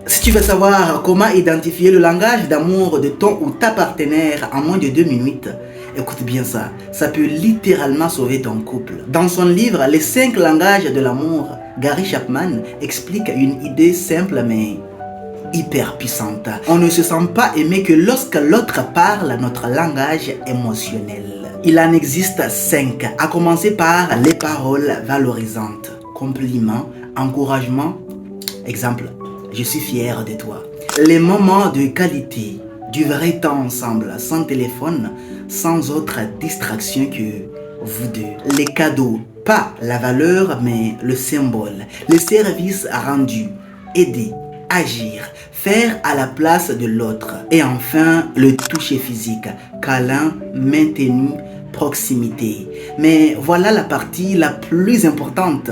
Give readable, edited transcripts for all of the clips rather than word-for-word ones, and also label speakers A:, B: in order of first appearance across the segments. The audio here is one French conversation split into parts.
A: Si tu veux savoir comment identifier le langage d'amour de ton ou ta partenaire en moins de 2 minutes, écoute bien ça, ça peut littéralement sauver ton couple. Dans son livre Les 5 langages de l'amour, Gary Chapman explique une idée simple mais hyper puissante. On ne se sent pas aimé que lorsque l'autre parle notre langage émotionnel. Il en existe 5, à commencer par les paroles valorisantes. Compliments, encouragement, exemple, je suis fier de toi. Les moments de qualité, du vrai temps ensemble, sans téléphone, sans autre distraction que vous deux. Les cadeaux, pas la valeur mais le symbole. Les services rendus, aider, agir, faire à la place de l'autre. Et enfin, le toucher physique, câlin, maintenu, proximité. Mais voilà la partie la plus importante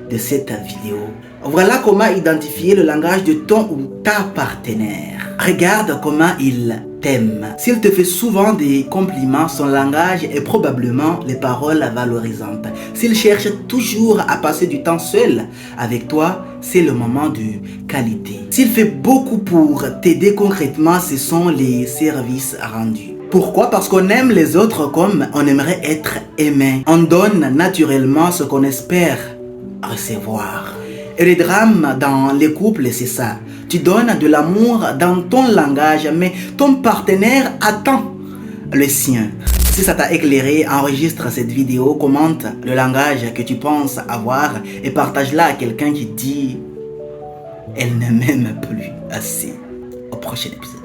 A: de cette vidéo. Voilà comment identifier le langage de ton ou ta partenaire. Regarde comment il t'aime. S'il te fait souvent des compliments, son langage est probablement les paroles valorisantes. S'il cherche toujours à passer du temps seul avec toi, c'est le moment de qualité. S'il fait beaucoup pour t'aider concrètement, ce sont les services rendus. Pourquoi? Parce qu'on aime les autres comme on aimerait être aimé. On donne naturellement ce qu'on espère recevoir. Et le drame dans les couples, c'est ça. Tu donnes de l'amour dans ton langage, mais ton partenaire attend le sien. Si ça t'a éclairé, enregistre cette vidéo, commente le langage que tu penses avoir et partage-la à quelqu'un qui dit « Elle ne m'aime plus assez ». Au prochain épisode.